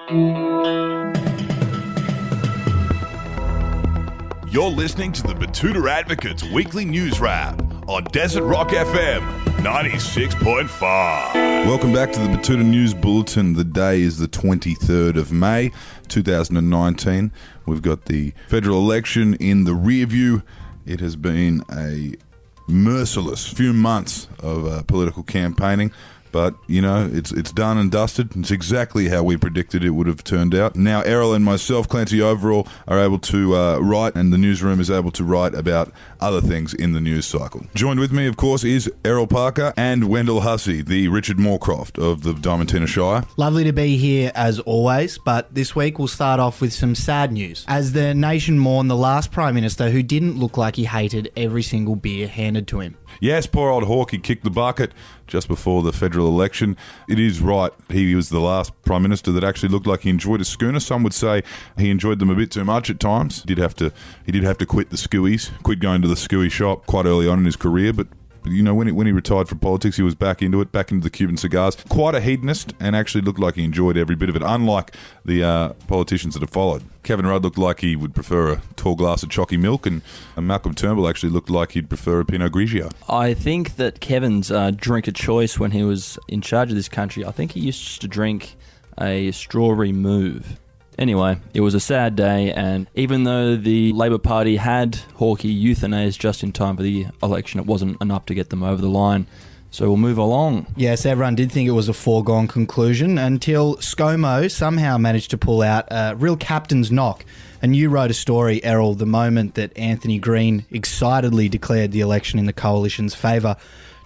You're listening to the Betoota Advocate's weekly news wrap on Desert Rock FM 96.5. Welcome back to the Betoota News Bulletin. The day is the 23rd of May, 2019. We've got the federal election in the rear view. It has been a merciless few months of political campaigning. But, you know, it's done and dusted. It's exactly how we predicted it would have turned out. Now, Errol and myself, Clancy Overall, are able to write, and the newsroom is able to write about other things in the news cycle. Joined with me, of course, is Errol Parker and Wendell Hussey, the Richard Moorcroft of the Diamantina Shire. Lovely to be here, as always, but this week we'll start off with some sad news. As the nation mourned the last Prime Minister who didn't look like he hated every single beer handed to him. Yes, poor old Hawke, kicked the bucket just before the federal election. It is right, he was the last Prime Minister that actually looked like he enjoyed a schooner. Some would say he enjoyed them a bit too much at times. He did have to quit the skewies, quit going to the skewy shop quite early on in his career, but you know, when he retired from politics, he was back into it, back into the Cuban cigars. Quite a hedonist, and actually looked like he enjoyed every bit of it, unlike the politicians that have followed. Kevin Rudd looked like he would prefer a tall glass of chalky milk, and Malcolm Turnbull actually looked like he'd prefer a Pinot Grigio. I think that Kevin's drink of choice when he was in charge of this country, I think he used to drink a strawberry mauve. Anyway, it was a sad day, and even though the Labor Party had Hawke euthanized just in time for the election, it wasn't enough to get them over the line. So we'll move along. Yes, everyone did think it was a foregone conclusion until ScoMo somehow managed to pull out a real captain's knock. And you wrote a story, Errol, the moment that Anthony Green excitedly declared the election in the coalition's favour,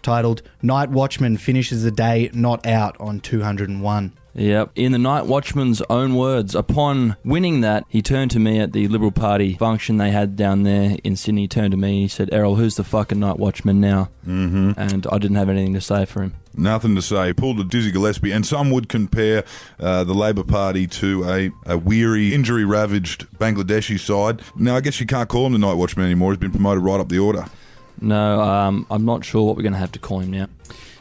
titled "Night Watchman Finishes the Day Not Out on 201." Yep. In the Night Watchman's own words, upon winning that, he turned to me at the Liberal Party function they had down there in Sydney. He turned to me, he said, "Errol, who's the fucking Night Watchman now?" Mm-hmm. And I didn't have anything to say for him. Nothing to say. Pulled a Dizzy Gillespie, and some would compare the Labor Party to a weary, injury-ravaged Bangladeshi side. Now, I guess you can't call him the Night Watchman anymore. He's been promoted right up the order. No, I'm not sure what we're going to have to call him now.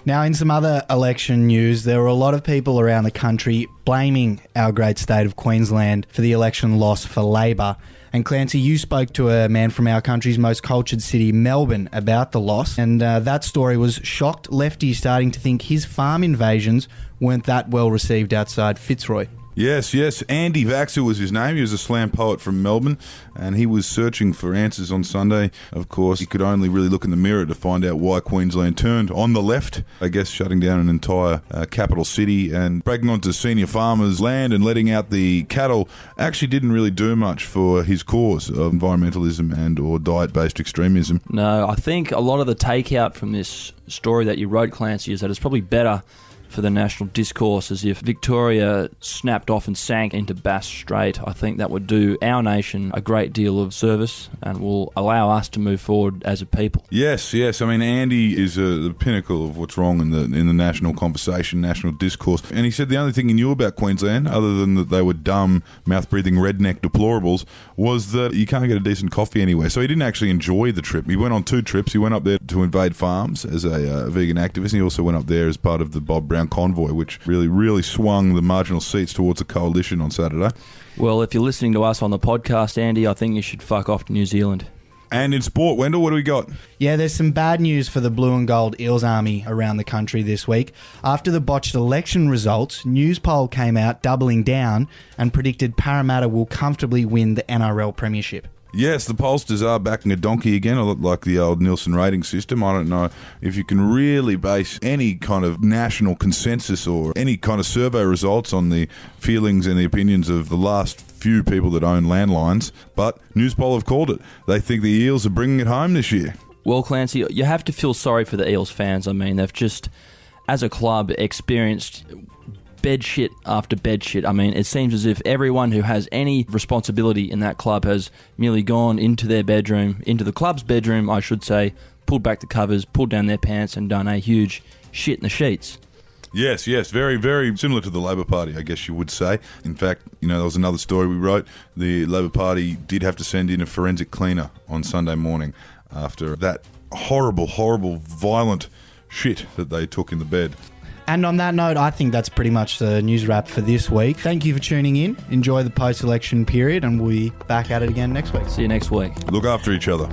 Now, in some other election news, there were a lot of people around the country blaming our great state of Queensland for the election loss for Labor. And Clancy, you spoke to a man from our country's most cultured city, Melbourne, about the loss. And that story was shocked lefties starting to think his farm invasions weren't that well received outside Fitzroy. Yes. Andy Vaxer was his name. He was a slam poet from Melbourne, and he was searching for answers on Sunday. Of course, he could only really look in the mirror to find out why Queensland turned on the left, I guess shutting down an entire capital city and breaking onto senior farmers' land and letting out the cattle actually didn't really do much for his cause of environmentalism and or diet-based extremism. No, I think a lot of the takeout from this story that you wrote, Clancy, is that it's probably better for the national discourse as if Victoria snapped off and sank into Bass Strait. I think that would do our nation a great deal of service and will allow us to move forward as a people. Yes. I mean, Andy is the pinnacle of what's wrong in the national conversation, national discourse. And he said the only thing he knew about Queensland, other than that they were dumb, mouth-breathing redneck deplorables, was that you can't get a decent coffee anywhere. So he didn't actually enjoy the trip. He went on 2 trips. He went up there to invade farms as a vegan activist, and he also went up there as part of the Bob Brown convoy, which really swung the marginal seats towards the coalition on Saturday. Well, if you're listening to us on the podcast, Andy, I think you should fuck off to New Zealand. And in sport, Wendell, what do we got? Yeah, there's some bad news for the Blue and Gold Eels Army around the country this week. After the botched election results, Newspoll came out doubling down and predicted Parramatta will comfortably win the NRL Premiership. Yes, the pollsters are backing a donkey again, a lot like the old Nielsen rating system. I don't know if you can really base any kind of national consensus or any kind of survey results on the feelings and the opinions of the last few people that own landlines, but Newspoll have called it. They think the Eels are bringing it home this year. Well, Clancy, you have to feel sorry for the Eels fans. I mean, they've just, as a club, experienced bed shit after bed shit. I mean, it seems as if everyone who has any responsibility in that club has merely gone into their bedroom, into the club's bedroom, I should say, pulled back the covers, pulled down their pants and done a huge shit in the sheets. Yes, very, very similar to the Labor Party, I guess you would say. In fact, there was another story we wrote. The Labor Party did have to send in a forensic cleaner on Sunday morning after that horrible, violent shit that they took in the bed. And on that note, I think that's pretty much the news wrap for this week. Thank you for tuning in. Enjoy the post-election period, and we'll be back at it again next week. See you next week. Look after each other.